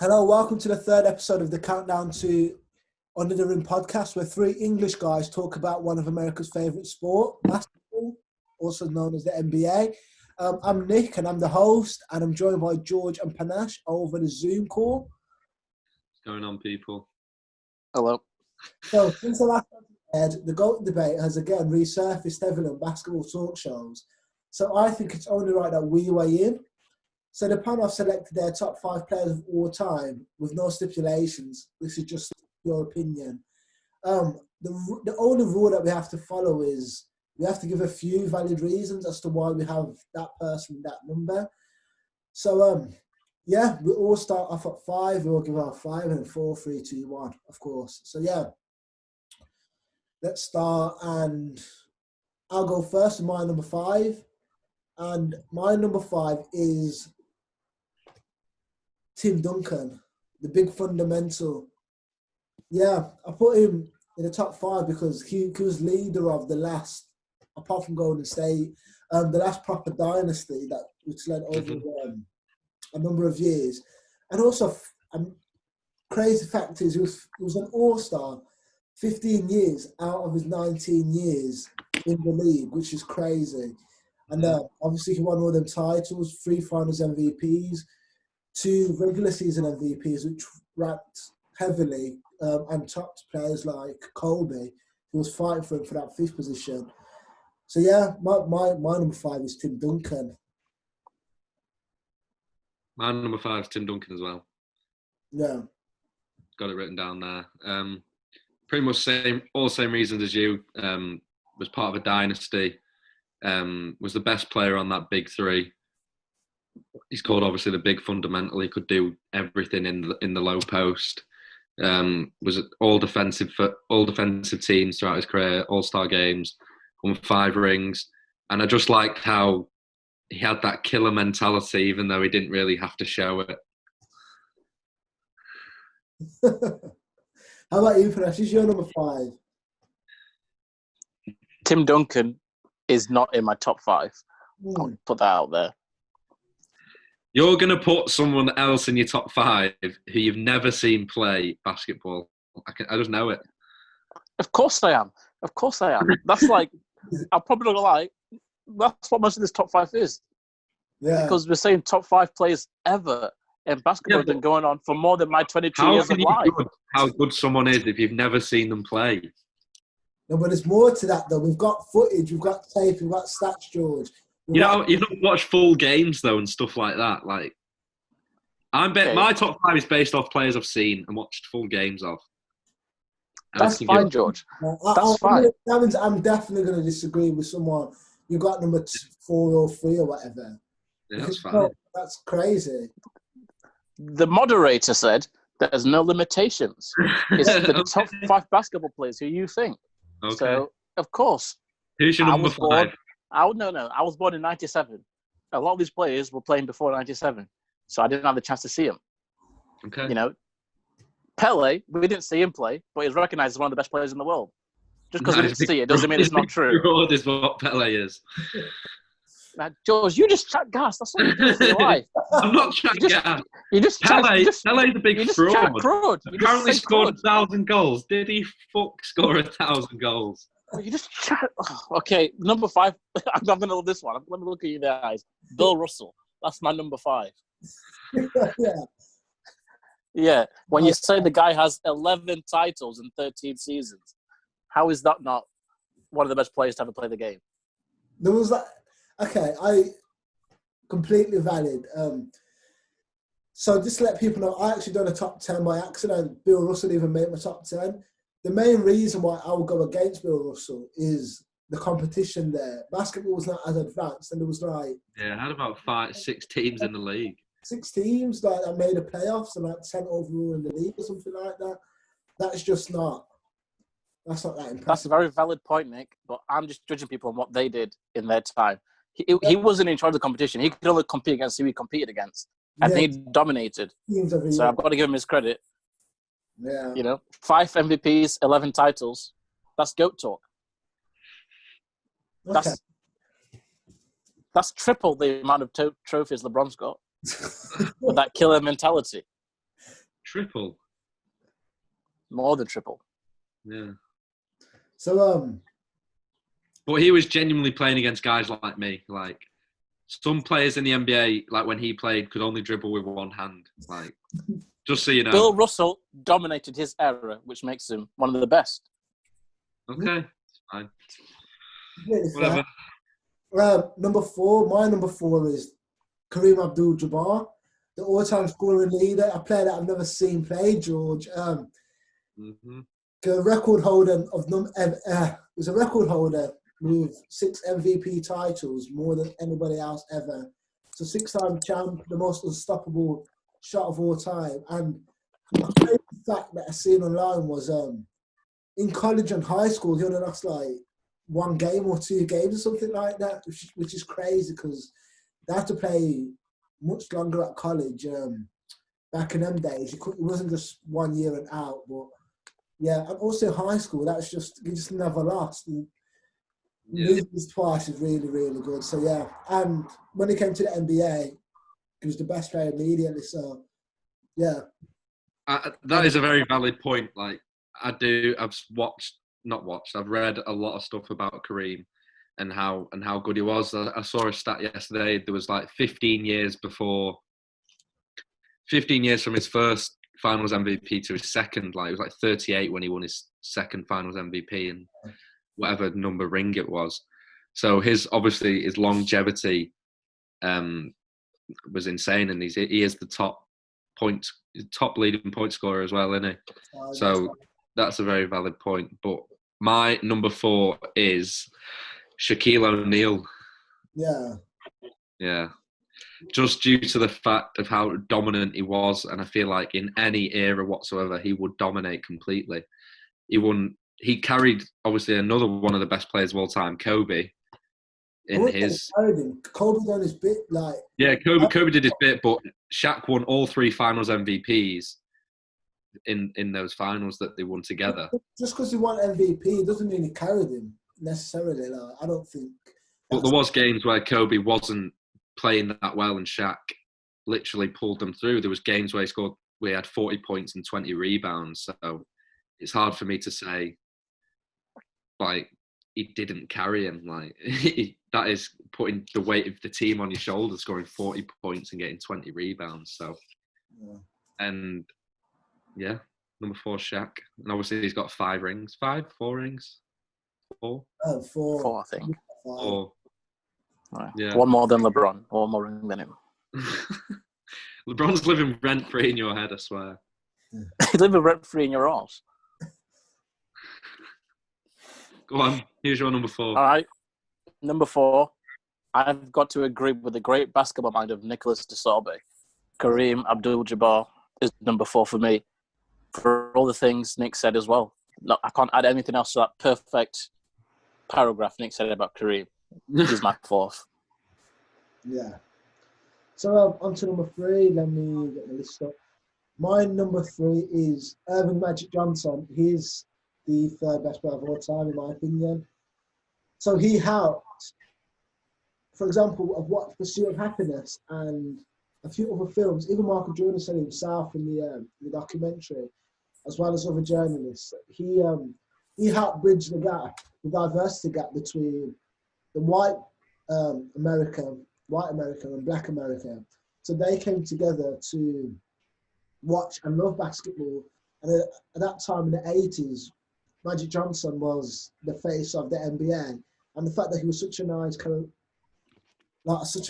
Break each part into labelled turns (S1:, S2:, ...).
S1: Hello, welcome to the third episode of the Countdown to Under the Rim podcast, where three English guys talk about one of America's favourite sport, basketball, also known as the NBA. I'm Nick, and I'm the host, and I'm joined by George and Panache over the Zoom call.
S2: What's going on, people?
S3: Hello.
S1: So, since the last episode, the GO.A.T debate has again resurfaced heavily on basketball talk shows. So I think it's only right that we weigh in. So the panel have selected their top 5 players of all time with no stipulations. This is just your opinion. The only rule that we have to follow is we have to give a few valid reasons as to why we have that person, that number. So, we all start off at 5. We all give our 5 and then 4, 3, 2, 1, of course. So, let's start. And I'll go first with my number 5. And my number 5 is Tim Duncan, the big fundamental. Yeah, I put him in the top 5 because he was leader of the last, apart from Golden State, the last proper dynasty which led over a number of years. And also, crazy fact is he was an all-star 15 years out of his 19 years in the league, which is crazy. And obviously he won all them titles, 3 finals MVPs, 2 regular season MVPs, which ranked heavily and topped players like Kobe, who was fighting for him for that 5th position. So my number 5 is Tim Duncan.
S2: My number 5 is Tim Duncan as well.
S1: Yeah.
S2: Got it written down there. Pretty much all the same reasons as you. Was part of a dynasty. Was the best player on that big 3. He's called obviously the big fundamental. He could do everything in the low post. Was all defensive teams throughout his career, all-star games, won 5 rings, and I just liked how he had that killer mentality, even though he didn't really have to show it.
S1: How about you, Prash? Who's your number 5?
S3: Tim Duncan is not in my top 5. I'll put that out there.
S2: You're going to put someone else in your top 5 who you've never seen play basketball. I just know it.
S3: Of course I am. That's like, I'm probably not going to lie, that's what most of this top 5 is. Yeah. Because we're saying top 5 players ever in basketball have been going on for more than my 22 years of life.
S2: How good someone is if you've never seen them play.
S1: No, but there's more to that, though. We've got footage, we've got tape, we've got stats, George.
S2: You've not watched full games, though, and stuff like that. Like, my top 5 is based off players I've seen and watched full games of.
S3: That's fine, George. That's fine.
S1: That means I'm definitely going to disagree with someone. You got number 4 or 3 or whatever.
S2: Yeah, that's fine.
S1: That's crazy.
S3: The moderator said there's no limitations. It's the top 5 basketball players who you think.
S2: Okay.
S3: So, of course.
S2: Who's your number 5?
S3: I was born in 97. A lot of these players were playing before 97. So I didn't have the chance to see them.
S2: Okay.
S3: You know, Pele, we didn't see him play, but he's recognized as one of the best players in the world. Just because we didn't see it doesn't mean it's not true.
S2: Fraud is what Pele is.
S3: Now, George, you just chat gas. That's what you do for your life.
S2: I'm not chatting gas.
S3: Pele's
S2: a big fraud. Apparently scored 1,000 goals. Did he score 1,000 goals?
S3: You just chat. Okay, number 5. I'm going to love this one. Let me look at you in the eyes. Bill Russell. That's my number 5. Yeah. When you say the guy has 11 titles in 13 seasons, how is that not one of the best players to ever play the game?
S1: There was that. Okay, I completely valid. So just to let people know, I actually done a top 10 by accident. Bill Russell even made my top 10. The main reason why I would go against Bill Russell is the competition there. Basketball was not as advanced, and there was
S2: I had about 6 teams in the league.
S1: 6 teams that made the playoffs and 10 overall in the league or something like that. That's not that impressive.
S3: That's a very valid point, Nick. But I'm just judging people on what they did in their time. He wasn't in charge of the competition. He could only compete against who he competed against. And he dominated. So I've got to give him his credit.
S1: Yeah.
S3: You know, 5 MVPs, 11 titles. That's GOAT talk.
S1: Okay.
S3: That's triple the amount of trophies LeBron's got. With that killer mentality.
S2: triple.
S3: More than triple.
S2: Yeah.
S1: So
S2: But he was genuinely playing against guys like me. Like some players in the NBA, like when he played, could only dribble with one hand. Like, just so you know.
S3: Bill Russell dominated his era, which makes him one of the best.
S2: Okay, it's fine.
S1: really
S2: Whatever.
S1: number 4. My number 4 is Kareem Abdul-Jabbar, the all-time scoring leader. A player that I've never seen play, George. The record holder of was a record holder with 6 MVP titles, more than anybody else ever. So 6-time champ, the most unstoppable shot of all time. And a crazy fact that I seen online was in college and high school, he only lost like 1 game or 2 games or something like that, which is crazy because they had to play much longer at college. Back in them days, it wasn't just 1 year and out, but yeah, and also high school, he just never lost. And losing twice is really, really good. So yeah, and when he came to the NBA, he was the best player immediately. So yeah,
S2: that is a very valid point. Like I've read a lot of stuff about Kareem and how good he was. I saw a stat yesterday. There was like 15 years from his first Finals MVP to his second. Like it was like 38 when he won his second Finals MVP and whatever number ring it was. So his longevity was insane, and he is the top leading point scorer as well, isn't he? So that's a very valid point. But my number 4 is Shaquille O'Neal. Yeah. Just due to the fact of how dominant he was, and I feel like in any era whatsoever, he would dominate completely. He carried, obviously, another one of the best players of all time, Kobe, in his...
S1: Kobe done his bit, like...
S2: Yeah, Kobe did his bit, but Shaq won all 3 Finals MVPs in those finals that they won together.
S1: Just because he won MVP doesn't mean he carried him, necessarily. Like, I don't think...
S2: But there was games where Kobe wasn't playing that well and Shaq literally pulled them through. There was games where we had 40 points and 20 rebounds. So it's hard for me to say, like, he didn't carry him. Like, that is putting the weight of the team on your shoulders, scoring 40 points and getting 20 rebounds. So, and yeah, number 4, Shaq. And obviously he's got 5 rings. 4 rings? 4?
S3: 4, I think.
S2: 4.
S3: Right.
S2: Yeah.
S3: One more than LeBron. One more ring than him.
S2: LeBron's living rent-free in your head, I swear.
S3: He's living rent-free in your arse.
S2: Go on. Here's your number 4.
S3: All right. Number 4. I've got to agree with the great basketball mind of Nicholas DeSorbe. Kareem Abdul-Jabbar is number 4 for me. For all the things Nick said as well. No, I can't add anything else to that perfect paragraph Nick said about Kareem. He's my 4th.
S1: Yeah. So on to number 3. Let me get the list up. My number 3 is Irving Magic Johnson. He's the 3rd best player of all time, in my opinion. So he helped, for example, I've watched Pursuit of Happiness and a few other films. Even Michael Jordan said himself in the documentary, as well as other journalists. He helped bridge the gap, the diversity gap between the white America and black America. So they came together to watch and love basketball. And at that time in the 80s, Magic Johnson was the face of the NBA. And the fact that he was such a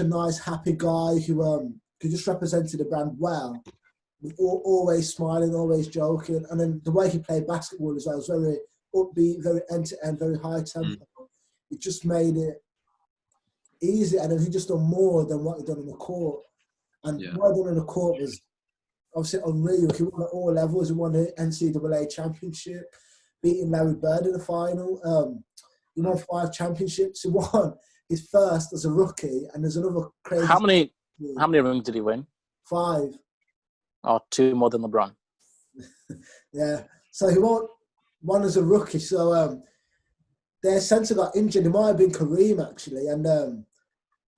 S1: nice, happy guy who just represented the brand well, always smiling, always joking. And then the way he played basketball as well was very upbeat, very end-to-end, very high tempo. It just made it easy, and then he just done more than what he done on the court. And what he done on the court was obviously unreal. He won at all levels. He won the NCAA championship, beating Larry Bird in the final. He won 5 championships. He won his first as a rookie, and there's another crazy...
S3: How many rings did he win?
S1: 5.
S3: Oh, 2 more than LeBron.
S1: Yeah. So he won 1 as a rookie. So their center got injured. It might have been Kareem, actually. And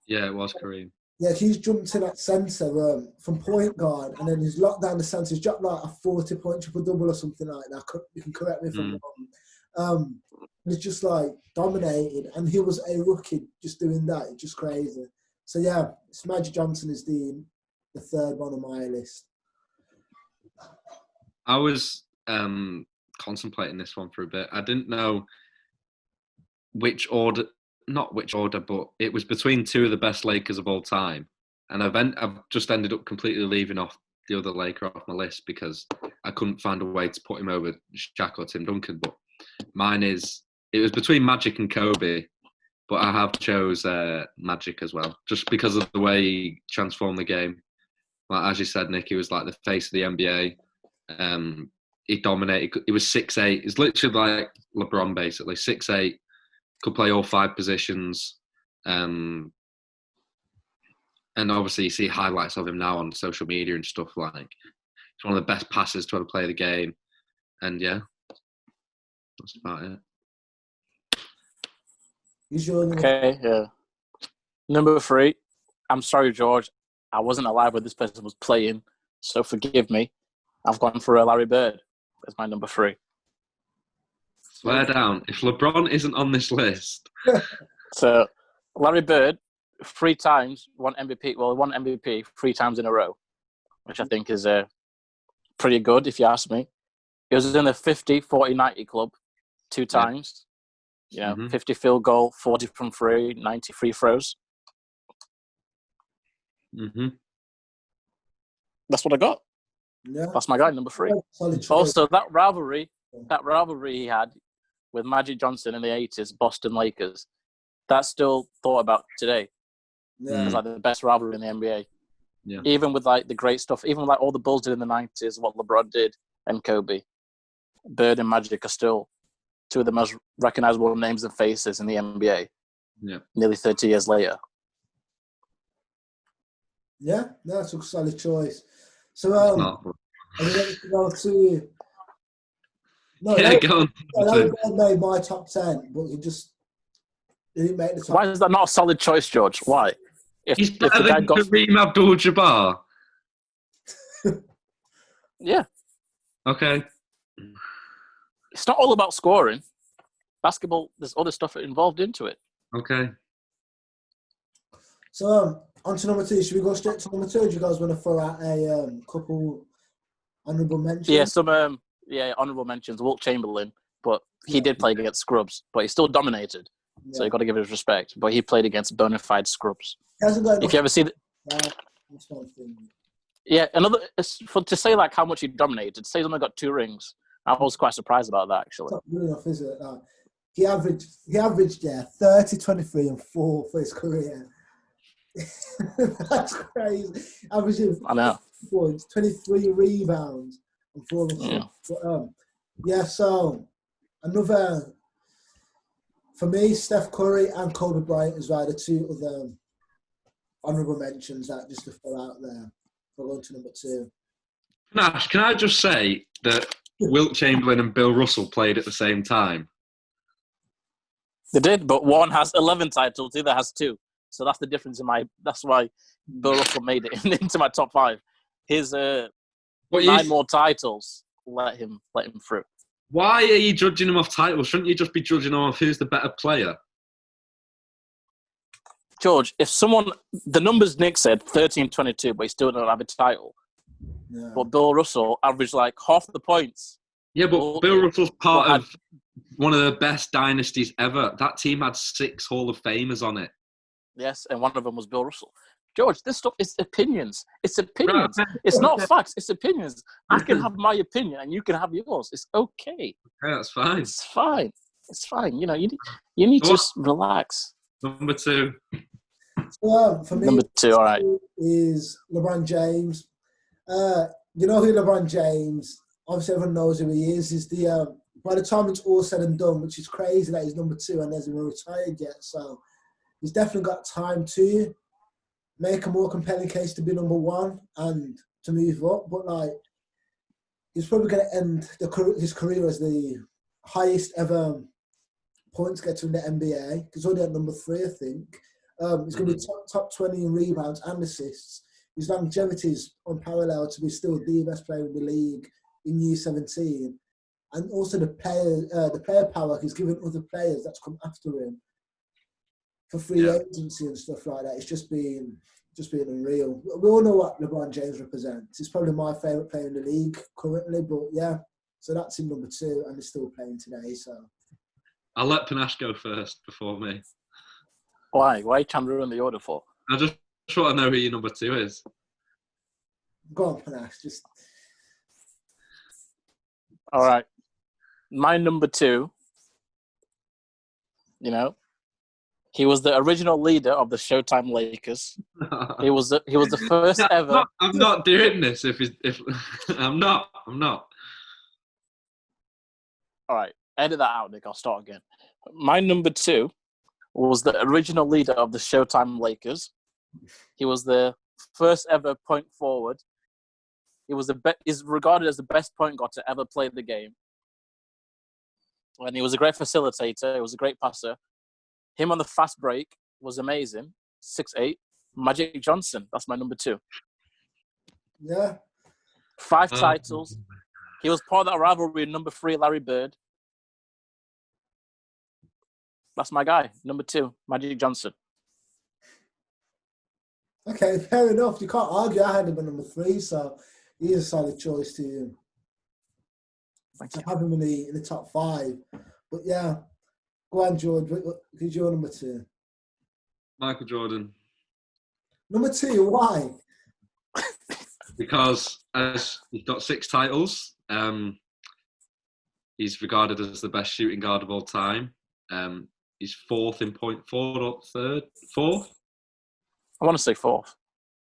S2: yeah, it was Kareem.
S1: Yeah, he's jumped in at centre from point guard, and then he's locked down the centre. He's dropped like a 40-point triple-double or something like that. You can correct me if I'm wrong. He's just like dominated, and he was a rookie just doing that. It's just crazy. So yeah, Magic Johnson is the third one on my list.
S2: I was contemplating this one for a bit. I didn't know not which order, but it was between two of the best Lakers of all time. And I've just ended up completely leaving off the other Laker off my list because I couldn't find a way to put him over Shaq or Tim Duncan. But it was between Magic and Kobe, but I have chose Magic as well, just because of the way he transformed the game. Like, as you said, Nick, he was like the face of the NBA. He dominated. He was 6'8". He's literally like LeBron, basically 6'8". Could play all 5 positions. And obviously you see highlights of him now on social media and stuff. Like, he's one of the best passers to ever play the game. And yeah, that's about it.
S3: Okay, yeah. Number 3. I'm sorry, George. I wasn't alive when this person was playing, so forgive me. I've gone for Larry Bird as my number 3.
S2: Swear down. If LeBron isn't on this list.
S3: So, Larry Bird, 3 times, won MVP. Well, he won MVP 3 times in a row, which I think is pretty good, if you ask me. He was in the 50, 40, 90 club 2 times. You know, 50 field goal, 40 from 3, 90 free throws. That's what I got.
S1: Yeah.
S3: That's my guy, number 3. Also, that rivalry he had with Magic Johnson in the 80s, Boston Lakers, that's still thought about today.
S1: Yeah.
S3: It's like the best rivalry in the NBA.
S2: Yeah.
S3: Even with like the great stuff, even like all the Bulls did in the 90s, what LeBron did and Kobe, Bird and Magic are still 2 of the most recognizable names and faces in the NBA.
S2: Yeah.
S3: Nearly 30 years later.
S1: Yeah, that's a solid choice. So, are you ready to go to? No,
S2: go on.
S1: Larry Bird made my top 10, but he didn't make the top.
S3: Why is that not a solid choice, George? Why?
S2: He's better than Kareem Abdul-Jabbar.
S3: Yeah.
S2: Okay.
S3: It's not all about scoring. Basketball, there's other stuff involved into it.
S2: Okay.
S1: So, on to number 2. Should we go straight to number 2? Do you guys want to throw out a couple honourable mentions?
S3: Yeah, some honourable mentions. Wilt Chamberlain, but he did play against scrubs, but he still dominated. Yeah. So you got to give him his respect. But he played against bona fide scrubs. If you ever see to say like how much he dominated, say he's only got 2 rings. I was quite surprised about that, actually.
S1: It's not good enough, is it? He averaged 30, 23, and 4 for his career. That's crazy. Averaging 4 points, 23 rebounds, and 4 assists. Yeah. So another for me, Steph Curry and Kobe Bryant as well. The 2 other honourable mentions that just to fill out there. We're going to number 2.
S2: Nash, can I just say that Wilt Chamberlain and Bill Russell played at the same time?
S3: They did, but one has 11 titles, the other has 2. So that's the difference that's why Bill Russell made it into my top 5. His 9 more titles let him through.
S2: Why are you judging him off titles? Shouldn't you just be judging him off who's the better player?
S3: George, if the numbers Nick said, 13-22, but he still don't have a title. Yeah. But Bill Russell averaged like half the points.
S2: Yeah, but Bill Russell's part of one of the best dynasties ever. That team had 6 Hall of Famers on it.
S3: Yes, and one of them was Bill Russell. George, this stuff is opinions. It's opinions. It's not facts. It's opinions. I can have my opinion and you can have yours. It's okay.
S2: Yeah, that's fine.
S3: It's fine. It's fine. You know, you need to just relax.
S2: Number 2.
S1: For me,
S3: number 2, all right,
S1: is LeBron James. You know who LeBron James? Obviously, everyone knows who he is. He's the by the time it's all said and done, which is crazy that he's number 2 and hasn't even retired yet. So he's definitely got time to make a more compelling case to be number 1 and to move up. But like, he's probably going to end his career as the highest ever points getter in the NBA. He's already at number 3, I think. He's going to be top 20 in rebounds and assists. His longevity is unparalleled to be still the best player in the league in U17. And also the player power he's given other players that's come after him for free agency and stuff like that. It's just been unreal. We all know what LeBron James represents. He's probably my favourite player in the league currently, but yeah. So that's in number 2, and he's still playing today. So
S2: I'll let Panache go first before me.
S3: Why? Why are you trying to ruin the order for?
S2: I just want to know who your number 2 is.
S1: Go on, Panache. Just
S3: all right. My number 2. You know, he was the original leader of the Showtime Lakers. He was the first ever.
S2: I'm not doing this. If I'm not.
S3: All right, edit that out, Nick. I'll start again. My number 2 was the original leader of the Showtime Lakers. He was the first ever point forward. He was is regarded as the best point guard to ever play the game. And he was a great facilitator. He was a great passer. Him on the fast break was amazing. 6'8". Magic Johnson. That's my number 2.
S1: Yeah.
S3: 5 titles. He was part of that rivalry with number 3, Larry Bird. That's my guy. Number 2, Magic Johnson.
S1: Okay, fair enough. You can't argue. I had him at number 3, so he is a solid choice to have him in the top 5. But yeah, go on, George. Who's your number 2?
S2: Michael Jordan.
S1: Number 2, why?
S2: Because as he's got 6 titles, he's regarded as the best shooting guard of all time. He's 4th in point forward or 3rd? 4th?
S3: I want to say 4th.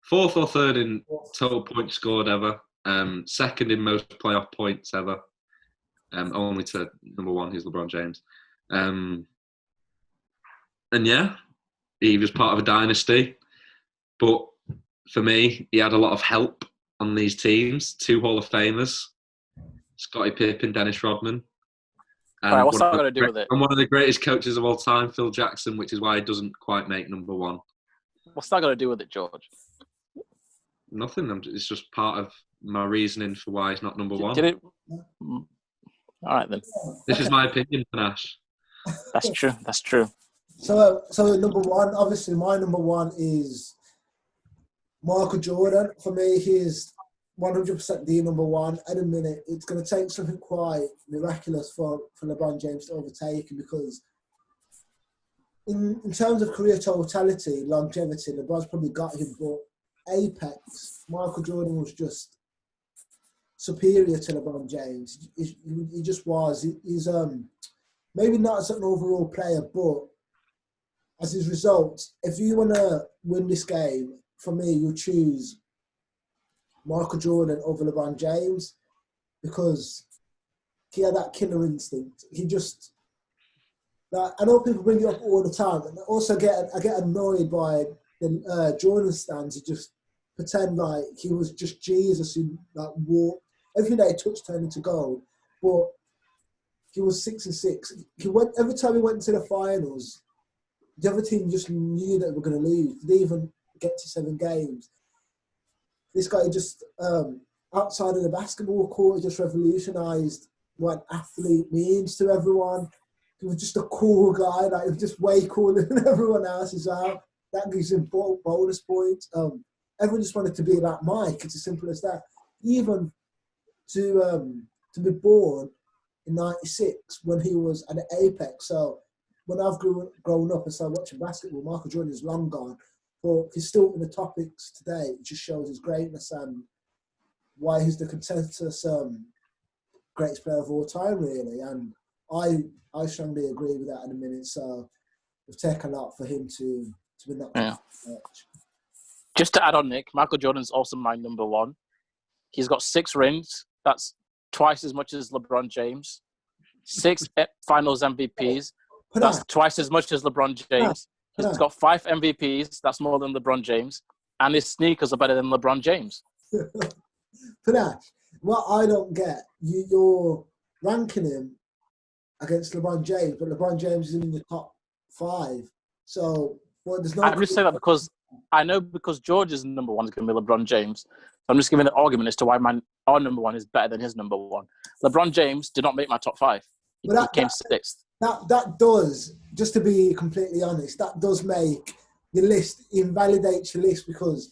S2: 4th or 3rd in total points scored ever. 2nd in most playoff points ever. Only to number 1, who's LeBron James. And yeah, he was part of a dynasty. But for me, he had a lot of help on these teams. 2 Hall of Famers, Scottie Pippen, Dennis Rodman. And
S3: all right, what's that got to do with it?
S2: And one of the greatest coaches of all time, Phil Jackson, which is why he doesn't quite make number 1.
S3: What's that got to do with it, George?
S2: Nothing. It's just part of my reasoning for why he's not number 1.
S3: Did it? All right, then.
S2: This is my opinion, Panache.
S3: That's true. That's true.
S1: So number 1, obviously my number 1 is Michael Jordan. For me, he's 100% the number 1. At a minute, it's going to take something quite miraculous for LeBron James to overtake him, because in terms of career totality, longevity, LeBron's probably got him, but apex, Michael Jordan was just superior to LeBron James. He just was. He's maybe not as an overall player, but as his results, if you want to win this game, for me, you'll choose Michael Jordan over LeBron James, because he had that killer instinct. He just, I know people bring it up all the time, and also I get annoyed by the Jordan stands who just pretend like he was just Jesus who walked. Everything that he touched turned into gold. But he was 6-6. Every time he went to the finals, the other team just knew that they were going to lose. They didn't even get to 7 games. This guy just, outside of the basketball court, just revolutionised what athlete means to everyone. He was just a cool guy. He was just way cooler than everyone else as well. That gives him bonus points. Everyone just wanted to be like Mike. It's as simple as that. Even to be born in '96 when he was at the apex. So when I've grown up and started watching basketball, Michael Jordan is long gone, but he's still in the topics today. It just shows his greatness and why he's the consensus greatest player of all time, really. And I strongly agree with that in a minute. So it'll take a lot for him to win that.
S3: Yeah. Just to add on, Nick, Michael Jordan's also my number 1. He's got 6 rings. That's twice as much as LeBron James. 6 finals MVPs. That's twice as much as LeBron James. He's got 5 MVPs. That's more than LeBron James. And his sneakers are better than LeBron James.
S1: Panache, what I don't get, you're ranking him against LeBron James, but LeBron James is in the top 5. So Well, there's no.
S3: I'm just saying that because I know because George's number one is going to be LeBron James. So I'm just giving the argument as to why our number one is better than his number one. LeBron James did not make my top 5. He came 6th.
S1: That does, just to be completely honest, that does make the list, invalidates your list, because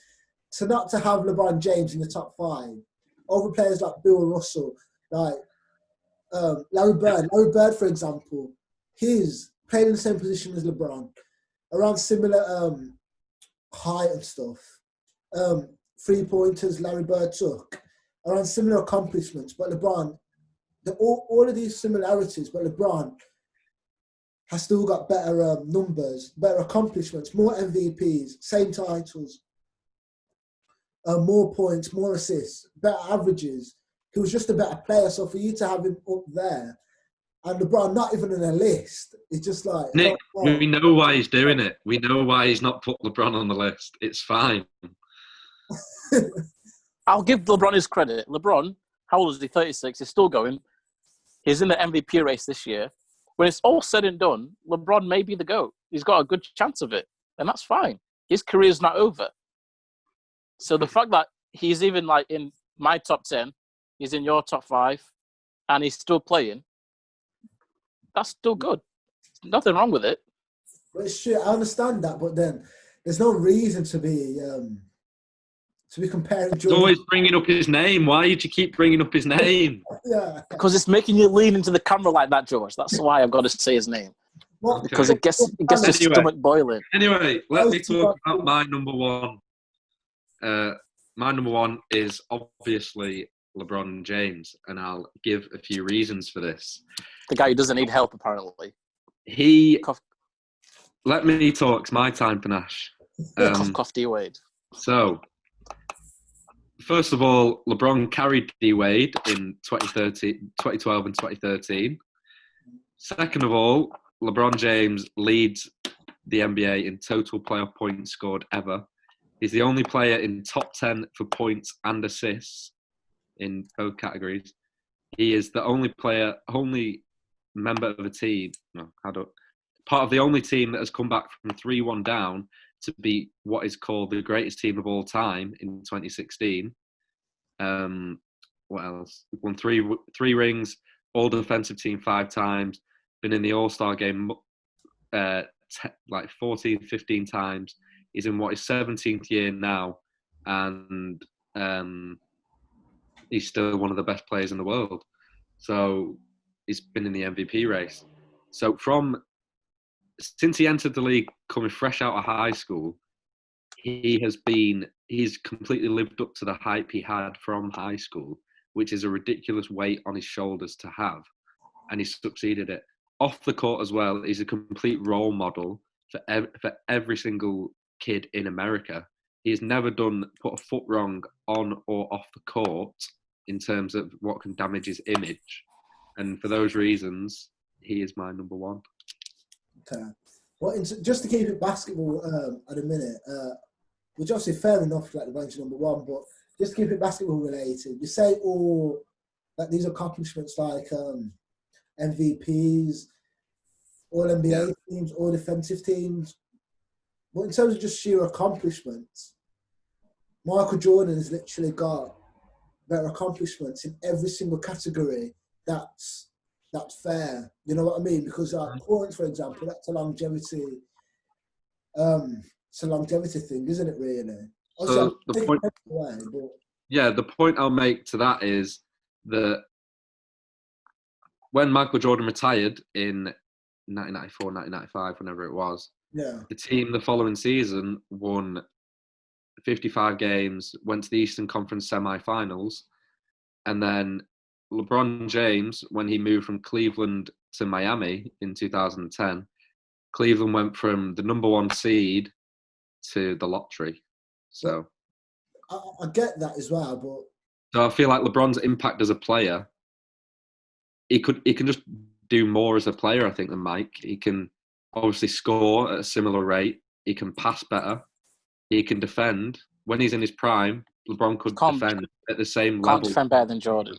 S1: to not to have LeBron James in the top 5 over players like Bill Russell, like Larry Bird. Larry Bird, for example, he's played in the same position as LeBron, around similar height and stuff. 3-pointers Larry Bird took, around similar accomplishments, but LeBron, all of these similarities, but LeBron has still got better numbers, better accomplishments, more MVPs, same titles, more points, more assists, better averages. He was just a better player. So for you to have him up there and LeBron not even in a list, it's just like...
S2: Nick, we know why he's doing it. We know why he's not put LeBron on the list. It's fine.
S3: I'll give LeBron his credit. LeBron, how old is he? 36. He's still going. He's in the MVP race this year. When it's all said and done, LeBron may be the GOAT. He's got a good chance of it, and that's fine. His career's not over. So the fact that he's even like in my top 10, he's in your top 5, and he's still playing, that's still good. Nothing wrong with it.
S1: But it's true. I understand that, but then there's no reason to be comparing.
S2: He's always bringing up his name. Why did you keep bringing up his name?
S1: Yeah.
S3: Because it's making you lean into the camera like that, George. That's why I've got to say his name.
S1: What?
S3: Because it gets your stomach boiling.
S2: Anyway, let me talk about my number one. My number one is obviously LeBron James, and I'll give a few reasons for this.
S3: The guy who doesn't need help, apparently.
S2: Let me talk. It's my time, Panache.
S3: Cough, D-Wade.
S2: So, first of all, LeBron carried D-Wade in 2012 and 2013. Second of all, LeBron James leads the NBA in total playoff points scored ever. He's the only player in top 10 for points and assists in both categories. He is the only member of a team, part of the only team that has come back from 3-1 down to be what is called the greatest team of all time in 2016. What else? We've won three rings, all defensive team 5 times, been in the All-Star game 14, 15 times. He's in what is 17th year now, and he's still one of the best players in the world. So he's been in the MVP race. So since he entered the league coming fresh out of high school, he's completely lived up to the hype he had from high school, which is a ridiculous weight on his shoulders to have. And he's succeeded it. Off the court as well, he's a complete role model for every single kid in America. He's never put a foot wrong on or off the court in terms of what can damage his image. And for those reasons, he is my number one.
S1: Okay. Well, just to keep it basketball at a minute, which obviously fair enough, like the range number one, but just to keep it basketball related, you say all that these accomplishments like MVPs, all NBA teams, all defensive teams, but in terms of just sheer accomplishments, Michael Jordan has literally got better accomplishments in every single category. That's fair. You know what I mean? Because points, for example, that's a longevity. It's a longevity thing, isn't it? Really.
S2: So the point I'll make to that is that when Michael Jordan retired in 1994, 1995, whenever it was, the team the following season won 55 games, went to the Eastern Conference semi-finals, and then LeBron James, when he moved from Cleveland to Miami in 2010, Cleveland went from the number 1 seed to the lottery. So
S1: I get that as well, but
S2: so I feel like LeBron's impact as a player, he can just do more as a player, I think, than Mike. He can obviously score at a similar rate. He can pass better. He can defend. When he's in his prime, LeBron could defend at the same level.
S3: Can't defend better than Jordan.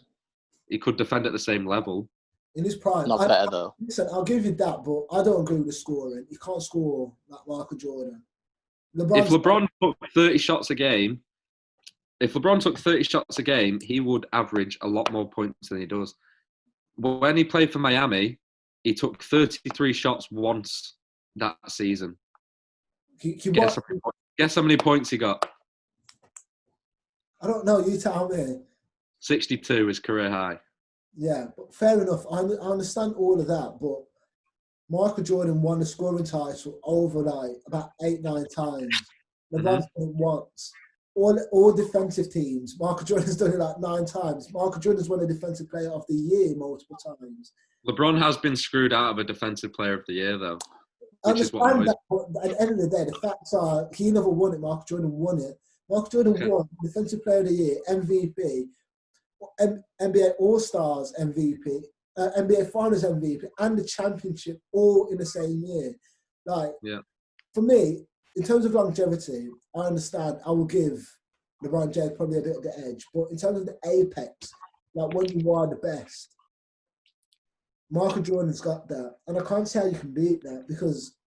S2: He could defend at the same level.
S1: In his prime.
S3: Not better, though.
S1: Listen, I'll give you that, but I don't agree with the scoring. You can't score like Michael Jordan.
S2: If LeBron took 30 shots a game, he would average a lot more points than he does. When he played for Miami, he took 33 shots once that season. Guess how many points he got?
S1: I don't know. You tell me.
S2: 62 is career high.
S1: Yeah, but fair enough. I understand all of that, but Michael Jordan won the scoring title over like about 8-9 times. LeBron's done it once. All defensive teams, Michael Jordan's done it like 9 times. Michael Jordan's won a Defensive Player of the Year multiple times.
S2: LeBron has been screwed out of a Defensive Player of the Year, though.
S1: Which is what that, but at the end of the day, the facts are he never won it. Michael Jordan won it. Michael Jordan won Defensive Player of the Year, MVP, NBA All-Stars MVP, NBA Finals MVP, and the championship all in the same year. For me, in terms of longevity, I understand. I will give LeBron James probably a bit of the edge, but in terms of the apex, like when you are the best, Michael Jordan's got that, and I can't see how you can beat that because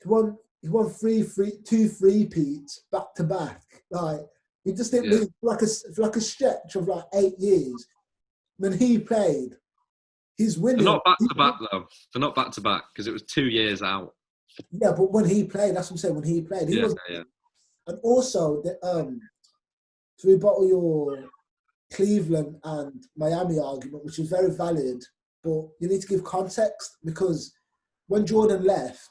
S1: he won 2 3-peats back to back. Like he just didn't lose like a stretch of like 8 years. When he played, he's winning.
S2: They're not back to back though. They're not back to back because it was 2 years out.
S1: Yeah, but when he played, that's what I'm saying. When he played, he was. And also, to rebuttal your Cleveland and Miami argument, which is very valid, but you need to give context because when Jordan left,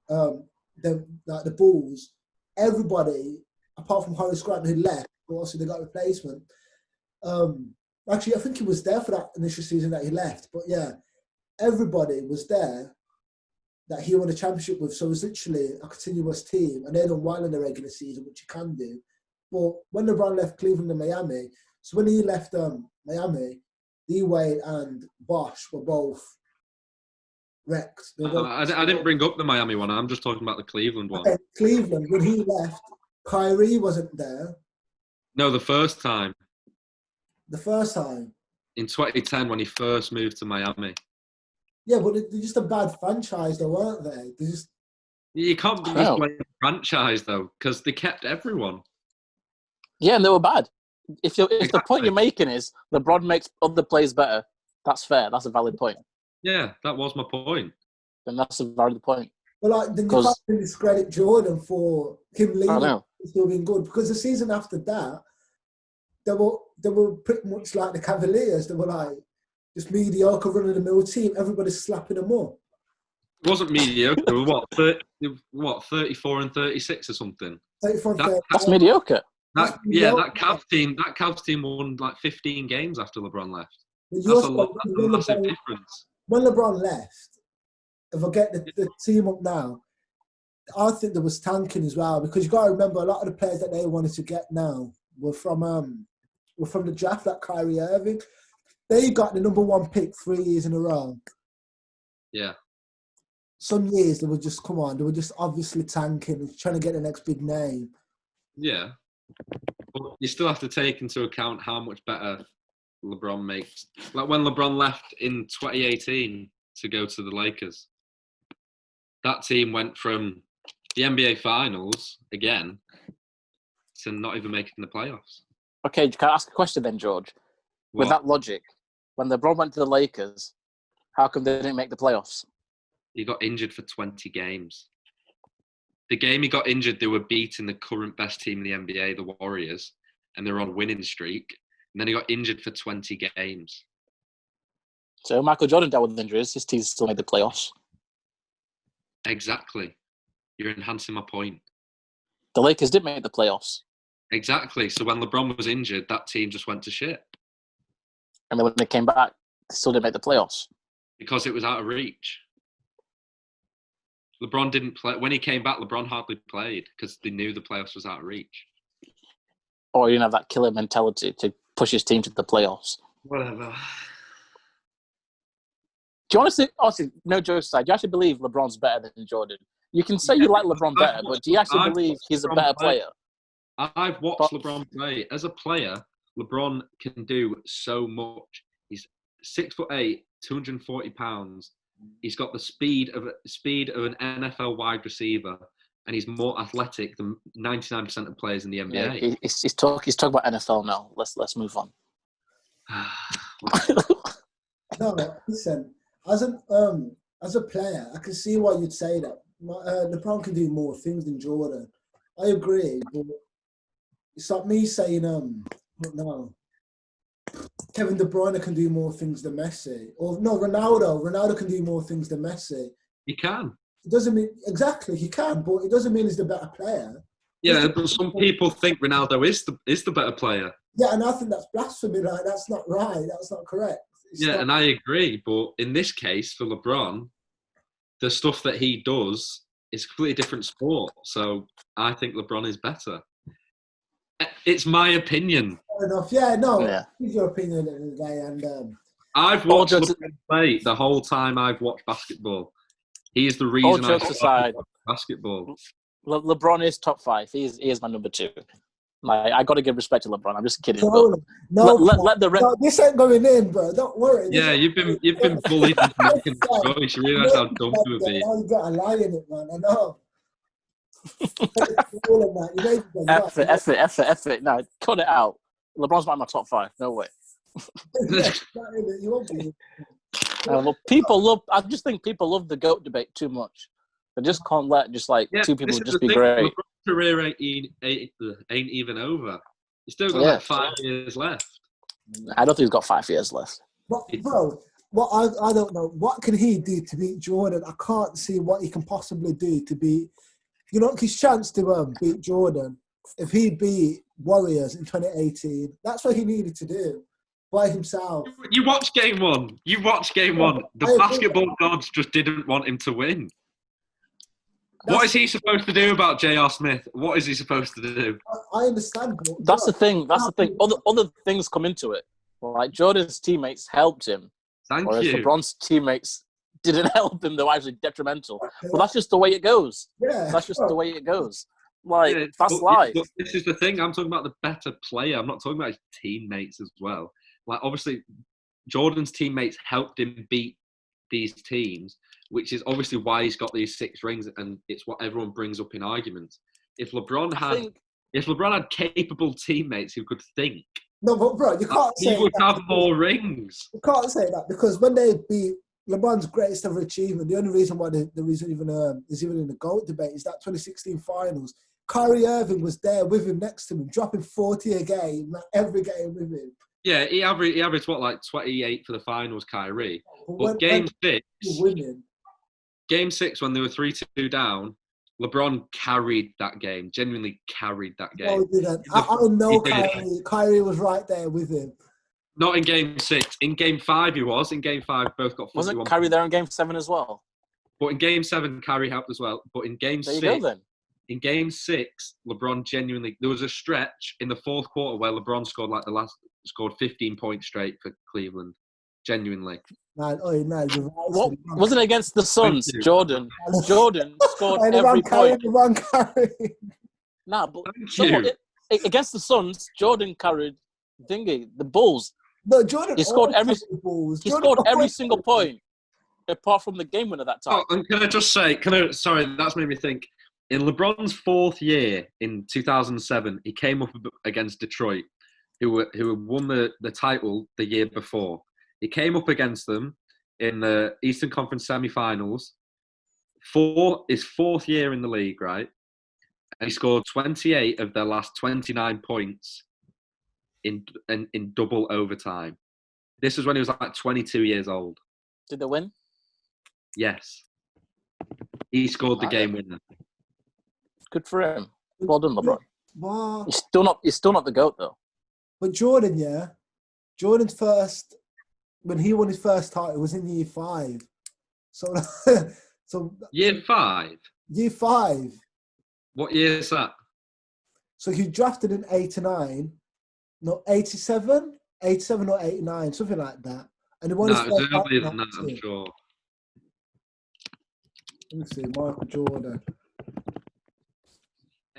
S1: the Bulls, everybody apart from Horace Grant who left, but also they got a replacement. Actually, I think he was there for that initial season that he left, but yeah, everybody was there that he won a championship with. So it was literally a continuous team, and they done well in the regular season, which you can do. But when LeBron left Cleveland and Miami, so when he left Miami, D-Wade and Bosh were both wrecked.
S2: I didn't bring up the Miami one. I'm just talking about the Cleveland one.
S1: Okay, Cleveland, when he left, Kyrie wasn't there.
S2: No, the first time.
S1: The first time?
S2: In 2010 when he first moved to Miami.
S1: Yeah, but they're just a bad franchise, though, weren't they? They're just...
S2: You can't just blame the franchise, though, because they kept everyone.
S3: Yeah, and they were bad. If the point you're making is LeBron makes other players better, that's fair. That's a valid point.
S2: Yeah, that was my point.
S3: Then that's a valid point.
S1: But like, then you can't discredit Jordan for him leaving and still being good, because the season after that, they were pretty much like the Cavaliers. They were like just mediocre run-of-the-mill team. Everybody's slapping them up.
S2: It wasn't mediocre. They were 34 and 36 or something.
S1: 34 and 30.
S3: That's mediocre.
S2: That Cavs team won like 15 games after LeBron left. That's a massive difference.
S1: When LeBron left, if I get the team up now, I think there was tanking as well, because you got to remember a lot of the players that they wanted to get now were from the draft, like Kyrie Irving. They got the number 1 pick 3 years in a row.
S2: Yeah.
S1: Some years they were just obviously tanking, trying to get the next big name.
S2: Yeah. But you still have to take into account how much better LeBron makes. Like when LeBron left in 2018 to go to the Lakers, that team went from the NBA Finals again to not even making the playoffs.
S3: Okay, can I ask a question then, George?
S2: What?
S3: With that logic, when LeBron went to the Lakers, how come they didn't make the playoffs?
S2: He got injured for 20 games. The game he got injured, they were beating the current best team in the NBA, the Warriors, and they were on a winning streak. And then he got injured for 20 games.
S3: So Michael Jordan dealt with injuries. His team still made the playoffs.
S2: Exactly. You're enhancing my point.
S3: The Lakers did make the playoffs.
S2: Exactly. So when LeBron was injured, that team just went to shit.
S3: And then when they came back, they still didn't make the playoffs.
S2: Because it was out of reach. LeBron didn't play. When he came back, LeBron hardly played because they knew the playoffs was out of reach.
S3: Or he didn't have that killer mentality to push his team to the playoffs.
S2: Whatever.
S3: Do you honestly, no jokes aside, do you actually believe LeBron's better than Jordan? You can say you like LeBron better, but do you actually believe he's a better player?
S2: I've watched LeBron play. As a player, LeBron can do so much. He's 6'8", 240 pounds. He's got the speed of an NFL wide receiver, and he's more athletic than 99% of players in the NBA.
S3: Yeah, he's talking about NFL now. Let's move on.
S1: No, listen. As a player, I can see why you'd say that. LeBron can do more things than Jordan. I agree, but it's like me saying, no, Kevin De Bruyne can do more things than Messi. Or no, Ronaldo. Ronaldo can do more things than Messi.
S2: He can.
S1: It doesn't mean exactly he can, but it doesn't mean he's the better player.
S2: Yeah, but some people think Ronaldo is the better player.
S1: Yeah, and I think that's blasphemy. Right? That's not right. That's not correct.
S2: And I agree. But in this case, for LeBron, the stuff that he does is a completely different sport. So I think LeBron is better. It's my opinion.
S1: Fair enough. Yeah, no, it's your opinion at the end of the day. And
S2: I've watched LeBron play the whole time I've watched basketball. He is the reason I watch basketball.
S3: LeBron is top 5. He is my number 2. I got to give respect to LeBron. I'm just kidding.
S1: This ain't going in, bro. Don't worry.
S2: Yeah, you've been bullied into making the choice. You realise how dumb you would be.
S1: You got a lie in it, man. I know.
S3: Effort. No, cut it out. LeBron's not in my top 5. No way.
S1: You won't be.
S3: I just think people love the GOAT debate too much. They just can't let two people just be great.
S2: LeBron's career ain't even over. He's still got 5 years left.
S3: I don't think he's got 5 years left.
S1: But, bro, I don't know. What can he do to beat Jordan? I can't see what he can possibly do to beat. You know, his chance to beat Jordan, if he beat Warriors in 2018, that's what he needed to do by himself.
S2: You watched game 1. The basketball gods just didn't want him to win. What is he supposed to do about J.R. Smith? What is he supposed to do?
S1: I understand.
S3: That's the thing. Other things come into it. Like Jordan's teammates helped him. Whereas LeBron's teammates didn't help him. They were actually detrimental. But that's just the way it goes.
S1: Yeah.
S3: That's just the way it goes. That's life.
S2: But this is the thing. I'm talking about the better player. I'm not talking about his teammates as well. Like, obviously, Jordan's teammates helped him beat these teams, which is obviously why he's got these 6 rings, and it's what everyone brings up in arguments. If LeBron had capable teammates who could think,
S1: no, but bro, you can't say
S2: he would have more rings.
S1: You can't say that because when they beat LeBron's greatest ever achievement, the only reason why the reason is even in the GOAT debate is that 2016 finals. Kyrie Irving was there with him next to him, dropping 40 a game, like every game with him.
S2: Yeah, he averaged 28 for the finals, Kyrie. But game 6, when they were 3-2 down, LeBron carried that game. Genuinely carried that game.
S1: No, he didn't. I know Kyrie. Kyrie was right there with him.
S2: Not in game 6. In game 5, he was. In game 5, both got 41.
S3: Wasn't Kyrie there in game 7 as well?
S2: But in game 7, Kyrie helped as well. But in game 6, in game 6, LeBron genuinely. There was a stretch in the fourth quarter where LeBron scored 15 points straight for Cleveland. Genuinely.
S3: Wasn't it against the Suns? Jordan scored every point. But against the Suns, Jordan carried the Bulls.
S1: No, Jordan.
S3: He scored every single point, apart from the game winner that time.
S2: Oh, and can I just say? Sorry, that's made me think. In LeBron's 4th year in 2007, he came up against Detroit, who won the title the year before. He came up against them in the Eastern Conference semi-finals. His 4th year in the league, right? And he scored 28 of their last 29 points in double overtime. This was when he was 22 years old.
S3: Did they win?
S2: Yes. He scored the game winner.
S3: Good for him. Well done, LeBron.
S1: Wow.
S3: He's still not the GOAT though.
S1: But Jordan's first, when he won his first title, was in year 5. So
S2: year 5.
S1: Year 5.
S2: What year is that?
S1: So he drafted in 89, no 87 or 89, something like that. And he won his first title.
S2: Earlier than that, I'm sure.
S1: Let me see, Michael Jordan.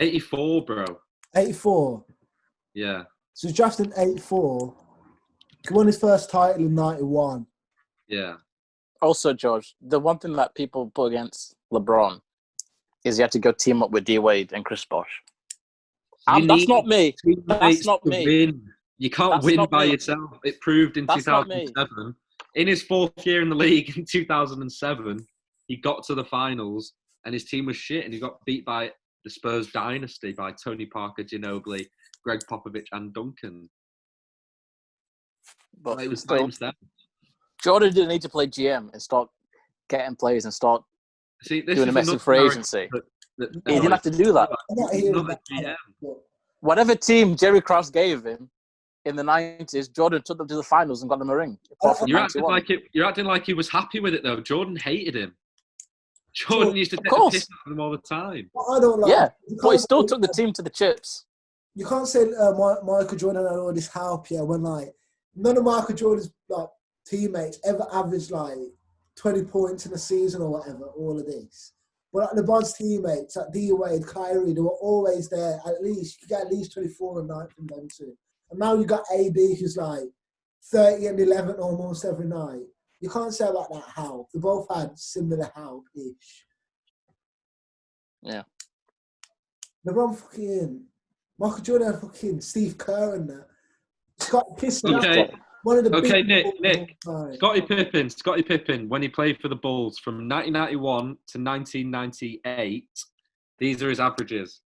S2: 84, bro.
S1: 84.
S2: Yeah.
S1: So he drafted in 84. He won his first title in 91.
S2: Yeah.
S3: Also, George, the one thing that people put against LeBron is he had to go team up with D-Wade and Chris Bosh. That's not me. That's not me.
S2: Win. You can't win by yourself. It proved in
S3: That's
S2: 2007. In his 4th year in the league in 2007, he got to the finals and his team was shit and he got beat by the Spurs dynasty by Tony Parker, Ginobili, Greg Popovich and Duncan.
S3: But
S2: it was by himself.
S3: Jordan didn't need to play GM and start getting players and start doing a message for agency. He didn't have to do that.
S2: Not a GM.
S3: Whatever team Jerry Krause gave him in the 90s, Jordan took them to the finals and got them a ring.
S2: You're acting like he was happy with it, though. Jordan hated him. Jordan used to take the piss out of him all the time.
S1: I don't like.
S3: Yeah, but he still took the team to the chips.
S1: You can't say Michael Jordan had all this help, when none of Michael Jordan's teammates ever averaged 20 points in a season or whatever. All of this, but LeBron's teammates, D-Wade, Kyrie, they were always there. At least you get at least 24 a night from them too. And now you got AD, who's 30 and 11 almost every night. You can't say about that help. They both had similar help-ish.
S3: Yeah.
S1: LeBron Michael Jordan had Steve Kerr and that. Scott Pippen.
S2: Okay.
S1: One of the
S2: Nick. Scottie Pippen, when he played for the Bulls from 1991 to 1998, these are his averages.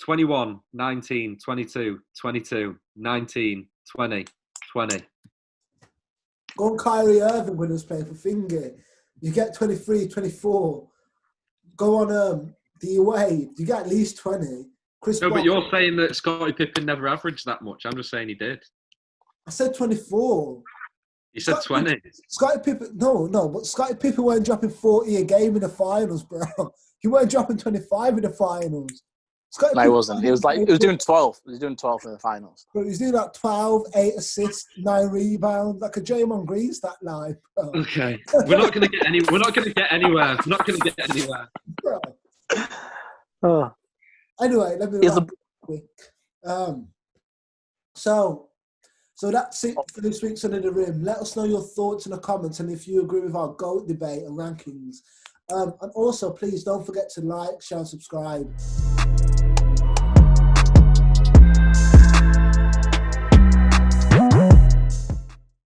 S2: 21, 19, 22, 22, 19, 20, 20.
S1: Go on Kyrie Irving when he was playing for Finger. You get 23, 24. Go on D-Wade. You get at least 20.
S2: But you're saying that Scottie Pippen never averaged that much. I'm just saying he did.
S1: I said 24.
S2: You said 20.
S1: Scottie Pippen, no, but Scottie Pippen weren't dropping 40 a game in the finals, bro. He weren't dropping 25 in the finals.
S3: No, he wasn't. He was doing 12. He was doing 12 in the finals.
S1: But he was doing 12, 8 assists, 9 rebounds, like a Draymond Green stat line, bro.
S2: Okay. We're not going to get anywhere. We're not going to get anywhere.
S1: Bro.
S3: Oh.
S1: Anyway, let me quick. So that's it for this week's Under the Rim. Let us know your thoughts in the comments and if you agree with our GOAT debate and rankings. And also, please don't forget to like, share, and subscribe.